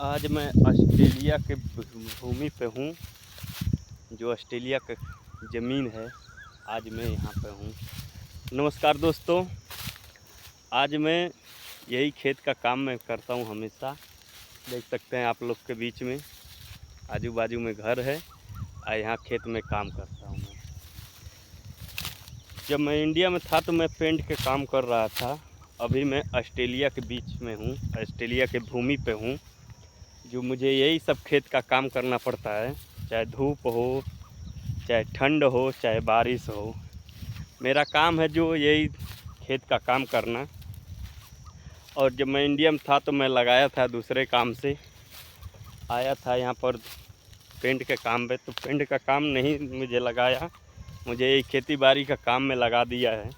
आज मैं ऑस्ट्रेलिया के भूमि पे हूँ, जो ऑस्ट्रेलिया का ज़मीन है। आज मैं यहाँ पे हूँ। नमस्कार दोस्तों, आज मैं यही खेत का काम मैं करता हूँ हमेशा। देख सकते हैं आप लोग के बीच में आजू बाजू में घर है और यहाँ खेत में काम करता हूँ मैं। जब मैं इंडिया में था तो मैं पेंट के काम कर रहा था। अभी मैं ऑस्ट्रेलिया के बीच में हूँ, ऑस्ट्रेलिया के भूमि पे हूँ, जो मुझे यही सब खेत का काम करना पड़ता है। चाहे धूप हो, चाहे ठंड हो, चाहे बारिश हो, मेरा काम है जो यही खेत का काम करना। और जब मैं इंडिया में था तो मैं लगाया था दूसरे काम से, आया था यहाँ पर पेंट के काम पे, तो पेंट का काम नहीं मुझे लगाया, मुझे यही खेती बाड़ी का काम में लगा दिया है।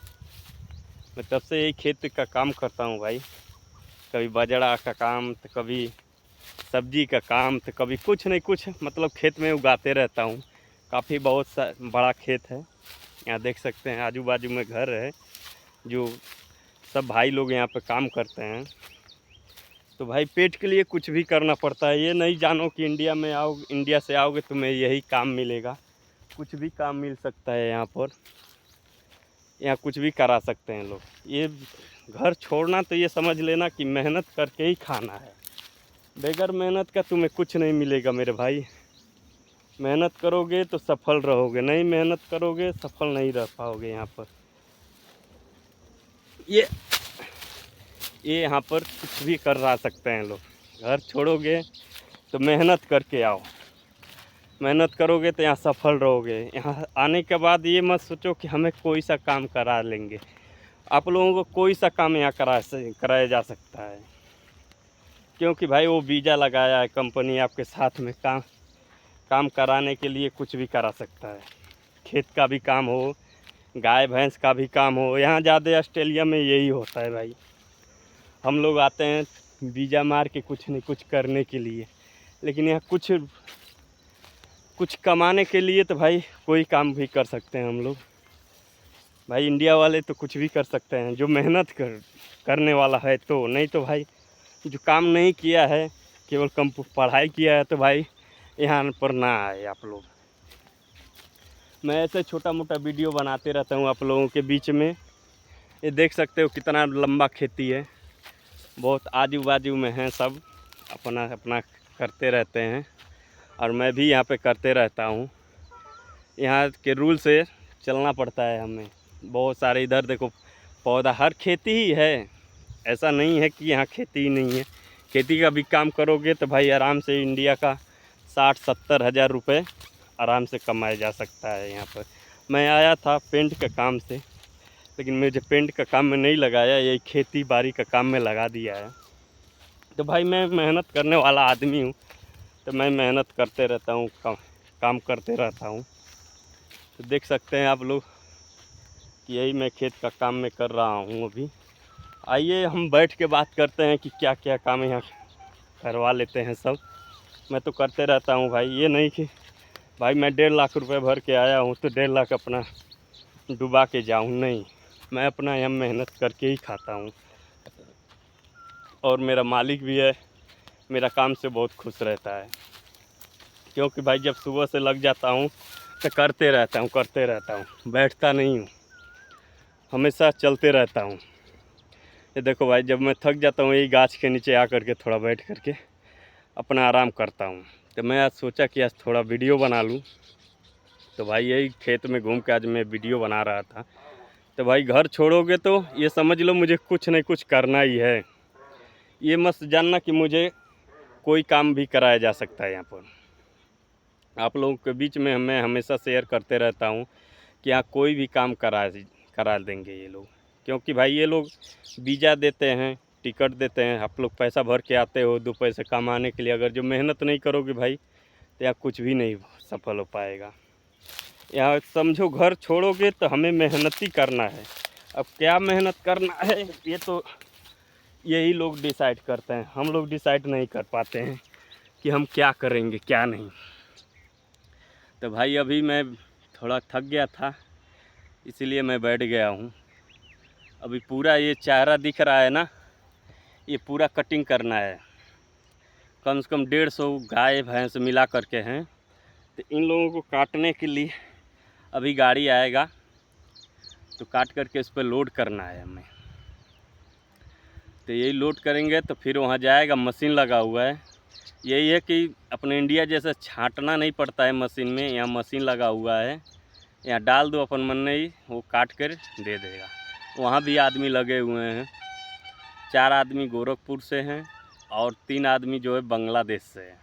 मैं तब से यही खेत का काम करता हूँ भाई। कभी बाजरा का काम, तो कभी सब्जी का काम, तो कभी कुछ नहीं कुछ मतलब खेत में उगाते रहता हूँ। काफ़ी बहुत सा बड़ा खेत है। यहाँ देख सकते हैं आजू बाजू में घर है, जो सब भाई लोग यहाँ पे काम करते हैं। तो भाई पेट के लिए कुछ भी करना पड़ता है। ये नहीं जानो कि इंडिया से आओगे तुम्हें यही काम मिलेगा। कुछ भी काम मिल सकता है यहाँ पर, यहाँ कुछ भी करा सकते हैं लोग। ये घर छोड़ना तो ये समझ लेना कि मेहनत करके ही खाना है। बगैर मेहनत का तुम्हें कुछ नहीं मिलेगा मेरे भाई। मेहनत करोगे तो सफल रहोगे, नहीं मेहनत करोगे सफल नहीं रह पाओगे यहाँ पर। ये यहाँ पर कुछ भी कर रहा सकते हैं लोग। घर छोड़ोगे तो मेहनत करके आओ, मेहनत करोगे तो यहाँ सफल रहोगे। यहाँ आने के बाद ये मत सोचो कि हमें कोई सा काम करा लेंगे। आप लोगों को कोई सा काम यहाँ कराया जा सकता है, क्योंकि भाई वो वीज़ा लगाया है कंपनी, आपके साथ में काम कराने के लिए कुछ भी करा सकता है। खेत का भी काम हो, गाय भैंस का भी काम हो, यहाँ ज़्यादा ऑस्ट्रेलिया में यही होता है भाई। हम लोग आते हैं वीज़ा मार के कुछ नहीं कुछ करने के लिए, लेकिन यहाँ कुछ कमाने के लिए तो भाई कोई काम भी कर सकते हैं हम लोग। भाई इंडिया वाले तो कुछ भी कर सकते हैं जो मेहनत करने वाला है। तो नहीं तो भाई जो काम नहीं किया है, केवल कम पढ़ाई किया है, तो भाई यहाँ पर ना आए आप लोग। मैं ऐसे छोटा मोटा वीडियो बनाते रहता हूँ आप लोगों के बीच में। ये देख सकते हो कितना लंबा खेती है, बहुत आजू बाजू में हैं, सब अपना अपना करते रहते हैं और मैं भी यहाँ पे करते रहता हूँ। यहाँ के रूल से चलना पड़ता है हमें। बहुत सारे इधर देखो पौधा, हर खेती ही है, ऐसा नहीं है कि यहाँ खेती ही नहीं है। खेती का भी काम करोगे तो भाई आराम से इंडिया का 60-70 हज़ार रुपये आराम से कमाया जा सकता है यहाँ पर। मैं आया था पेंट के काम से, लेकिन मुझे पेंट का काम में नहीं लगाया, यही खेती बाड़ी का काम में लगा दिया है। तो भाई मैं मेहनत करने वाला आदमी हूँ, तो मैं मेहनत करते रहता हूँ, काम करते रहता हूँ। तो देख सकते हैं आप लोग कि यही मैं खेत का काम में कर रहा हूँ अभी। आइए हम बैठ के बात करते हैं कि क्या क्या काम यहाँ करवा लेते हैं सब। मैं तो करते रहता हूँ भाई, ये नहीं कि भाई मैं 1.5 लाख रुपए भर के आया हूँ तो 1.5 लाख अपना डुबा के जाऊँ, नहीं। मैं अपना यहाँ मेहनत करके ही खाता हूँ, और मेरा मालिक भी है, मेरा काम से बहुत खुश रहता है। क्योंकि भाई जब सुबह से लग जाता हूँ तो करते रहता हूँ, बैठता नहीं हूँ, हमेशा चलते रहता हूँ। ये देखो भाई जब मैं थक जाता हूँ यही गाछ के नीचे आ करके थोड़ा बैठ करके अपना आराम करता हूँ। तो मैं आज सोचा कि आज थोड़ा वीडियो बना लूँ, तो भाई यही खेत में घूम के आज मैं वीडियो बना रहा था। तो भाई घर छोड़ोगे तो ये समझ लो मुझे कुछ नहीं कुछ करना ही है। ये मत जानना कि मुझे कोई काम भी कराया जा सकता है यहाँ पर। आप लोगों के बीच में मैं हमेशा शेयर करते रहता हूँ कि यहाँ कोई भी काम करा देंगे ये लोग। क्योंकि भाई ये लोग वीज़ा देते हैं, टिकट देते हैं, आप लोग पैसा भर के आते हो 2 पैसे कमाने के लिए। अगर जो मेहनत नहीं करोगे भाई तो यहाँ कुछ भी नहीं सफल हो पाएगा। यहाँ समझो घर छोड़ोगे तो हमें मेहनत ही करना है। अब क्या मेहनत करना है ये तो यही लोग डिसाइड करते हैं, हम लोग डिसाइड नहीं कर पाते हैं कि हम क्या करेंगे क्या नहीं। तो भाई अभी मैं थोड़ा थक गया था, इसीलिए मैं बैठ गया हूँ। अभी पूरा ये चारा दिख रहा है ना, ये पूरा कटिंग करना है। कम से कम 150 गाय भैंस मिला करके हैं। तो इन लोगों को काटने के लिए अभी गाड़ी आएगा, तो काट करके इस पर लोड करना है हमें। तो यही लोड करेंगे तो फिर वहाँ जाएगा, मशीन लगा हुआ है। यही है कि अपने इंडिया जैसा छांटना नहीं पड़ता है मशीन में, यहाँ मशीन लगा हुआ है, यहाँ डाल दो अपन मन में ही, वो काट कर दे देगा। वहाँ भी आदमी लगे हुए हैं, 4 आदमी गोरखपुर से हैं और 3 आदमी जो है बांग्लादेश से हैं।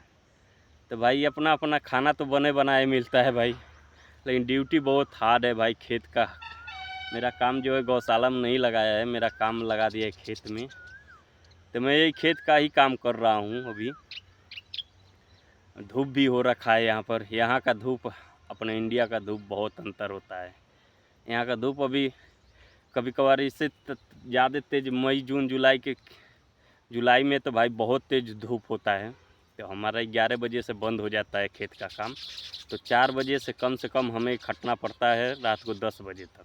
तो भाई अपना अपना खाना तो बने बनाए मिलता है भाई, लेकिन ड्यूटी बहुत हार्ड है भाई खेत का। मेरा काम जो है गौशाला में नहीं लगाया है, मेरा काम लगा दिया है खेत में। तो मैं यही खेत का ही काम कर रहा हूँ अभी। धूप भी हो रखा है यहाँ पर, यहाँ का धूप अपने इंडिया का धूप बहुत अंतर होता है। यहाँ का धूप अभी कभी कभार इससे ज़्यादा तेज़ मई जून जुलाई में तो भाई बहुत तेज़ धूप होता है। तो हमारा 11 बजे से बंद हो जाता है खेत का काम, तो 4 बजे से कम हमें खटना पड़ता है रात को 10 बजे तक।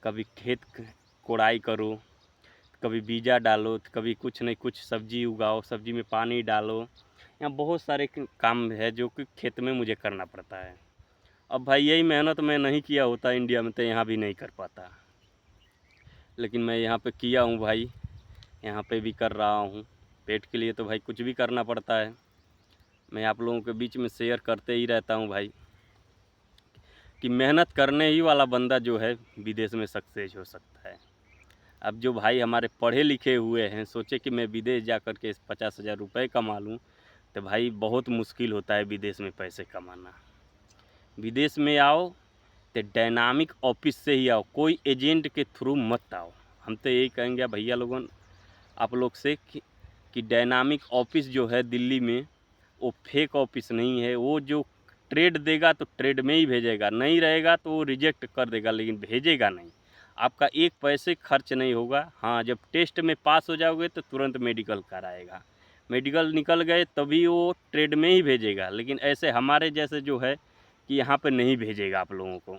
कभी खेत कोड़ाई करो, कभी बीजा डालो, तो कभी कुछ नहीं कुछ सब्जी उगाओ, सब्जी में पानी डालो। यहाँ बहुत सारे काम है जो कि खेत में मुझे करना पड़ता है। अब भाई यही मेहनत मैं नहीं किया होता इंडिया में तो यहाँ भी नहीं कर पाता, लेकिन मैं यहाँ पे किया हूँ भाई, यहाँ पे भी कर रहा हूँ। पेट के लिए तो भाई कुछ भी करना पड़ता है। मैं आप लोगों के बीच में शेयर करते ही रहता हूँ भाई कि मेहनत करने ही वाला बंदा जो है विदेश में सक्सेस हो सकता है। अब जो भाई हमारे पढ़े लिखे हुए हैं, सोचे कि मैं विदेश जा कर के 50,000 रुपये कमा लूँ, तो भाई बहुत मुश्किल होता है विदेश में पैसे कमाना। विदेश में आओ तो डायनामिक ऑफिस से ही आओ, कोई एजेंट के थ्रू मत आओ। हम तो यही कहेंगे भैया लोगों आप लोग से कि डायनामिक ऑफिस जो है दिल्ली में, वो फेक ऑफिस नहीं है। वो जो ट्रेड देगा तो ट्रेड में ही भेजेगा, नहीं रहेगा तो वो रिजेक्ट कर देगा, लेकिन भेजेगा नहीं। आपका एक पैसे खर्च नहीं होगा। हाँ, जब टेस्ट में पास हो जाओगे तो तुरंत मेडिकल कराएगा, मेडिकल निकल गए तभी वो ट्रेड में ही भेजेगा। लेकिन ऐसे हमारे जैसे जो है कि यहाँ पे नहीं भेजेगा आप लोगों को,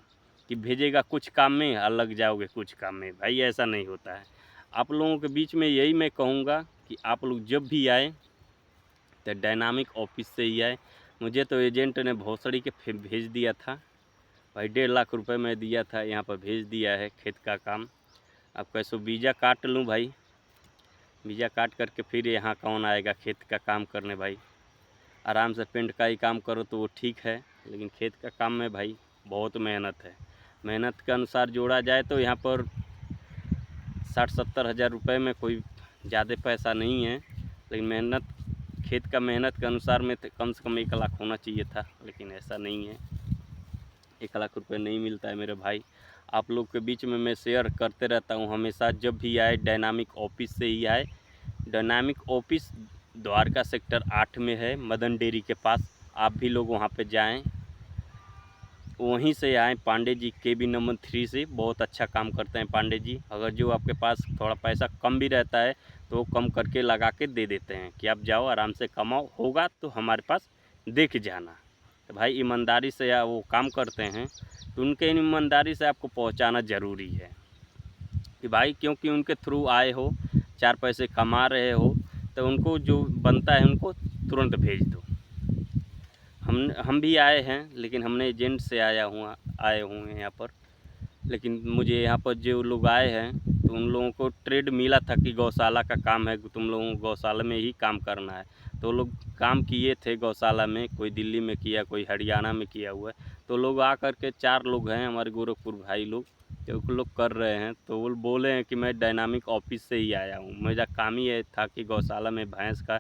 कि भेजेगा कुछ काम में और लग जाओगे कुछ काम में। भाई ऐसा नहीं होता है। आप लोगों के बीच में यही मैं कहूँगा कि आप लोग जब भी आए तो डायनामिक ऑफिस से ही आए। मुझे तो एजेंट ने भोसड़ी के भेज दिया था भाई, 1.5 लाख रुपए मैं दिया था, यहाँ पर भेज दिया है खेत का काम। अब कैसे वीज़ा काट लूँ भाई, वीज़ा काट करके फिर यहाँ कौन आएगा खेत का काम करने भाई। आराम से पेंट का ही काम करो तो वो ठीक है, लेकिन खेत का काम में भाई बहुत मेहनत है। मेहनत के अनुसार जोड़ा जाए तो यहाँ पर 60-70 हज़ार रुपये में कोई ज़्यादा पैसा नहीं है, लेकिन मेहनत खेत का मेहनत के अनुसार में कम से कम 1 लाख होना चाहिए था, लेकिन ऐसा नहीं है। 1 लाख रुपये नहीं मिलता है मेरे भाई। आप लोग के बीच में मैं शेयर करते रहता हूँ हमेशा, जब भी आए डायनामिक ऑफिस से ही आए। डायनामिक ऑफिस द्वारका सेक्टर 8 में है, मदन डेयरी के पास। आप भी लोग वहाँ पे जाएं, वहीं से आएँ। पांडे जी केबिन नंबर 3 से बहुत अच्छा काम करते हैं पांडे जी। अगर जो आपके पास थोड़ा पैसा कम भी रहता है तो वो कम करके लगा के दे देते हैं कि आप जाओ आराम से कमाओ, होगा तो हमारे पास दे के जाना। तो भाई ईमानदारी से या वो काम करते हैं, तो उनके ईमानदारी से आपको पहुंचाना ज़रूरी है कि भाई, क्योंकि उनके थ्रू आए हो, 4 पैसे कमा रहे हो, तो उनको जो बनता है उनको तुरंत भेज दो। हम भी आए हैं, लेकिन हमने एजेंट से आए हुए हैं यहाँ पर। लेकिन मुझे यहाँ पर जो लोग आए हैं तो उन लोगों को ट्रेड मिला था कि गौशाला का काम है, तुम लोगों को गौशाला में ही काम करना है। तो लोग काम किए थे गौशाला में, कोई दिल्ली में किया, कोई हरियाणा में किया हुआ है। तो लोग आ कर के 4 लोग हैं हमारे गोरखपुर भाई लोग, तो वो लोग कर रहे हैं। तो वो बोले हैं कि मैं डायनामिक ऑफिस से ही आया हूँ, मेरा काम ही ये था कि गौशाला में भैंस का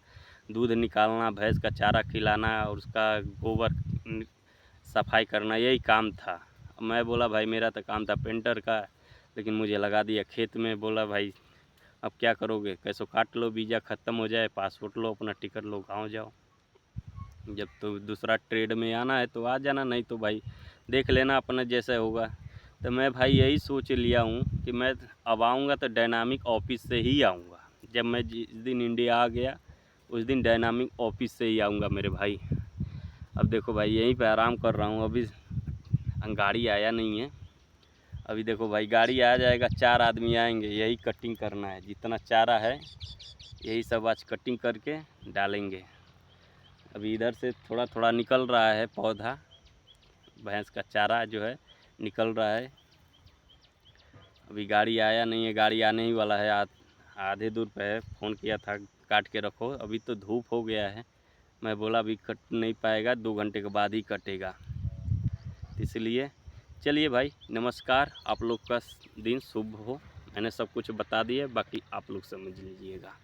दूध निकालना, भैंस का चारा खिलाना और उसका गोबर सफाई करना, यही काम था। मैं बोला भाई मेरा तो काम था पेंटर का, लेकिन मुझे लगा दिया खेत में। बोला भाई अब क्या करोगे, कैसो काट लो, वीज़ा ख़त्म हो जाए, पासपोर्ट लो, अपना टिकट लो, गाँव जाओ। जब तो दूसरा ट्रेड में आना है तो आ जाना, नहीं तो भाई देख लेना अपना जैसे होगा। तो मैं भाई यही सोच लिया हूँ कि मैं अब आऊँगा तो डायनामिक ऑफिस से ही आऊँगा। जब मैं जिस दिन इंडिया आ गया उस दिन डायनामिक ऑफिस से ही आऊँगा मेरे भाई। अब देखो भाई यहीं पे आराम कर रहा हूँ, अभी गाड़ी आया नहीं है। अभी देखो भाई गाड़ी आ जाएगा, 4 आदमी आएंगे, यही कटिंग करना है, जितना चारा है यही सब आज कटिंग करके डालेंगे। अभी इधर से थोड़ा थोड़ा निकल रहा है पौधा, भैंस का चारा जो है निकल रहा है। अभी गाड़ी आया नहीं है, गाड़ी आने ही वाला है, आधे दूर पे है। फ़ोन किया था काट के रखो, अभी तो धूप हो गया है। मैं बोला अभी कट नहीं पाएगा, 2 घंटे के बाद ही कटेगा, इसलिए चलिए भाई नमस्कार, आप लोग का दिन शुभ हो। मैंने सब कुछ बता दिया, बाकी आप लोग समझ लीजिएगा।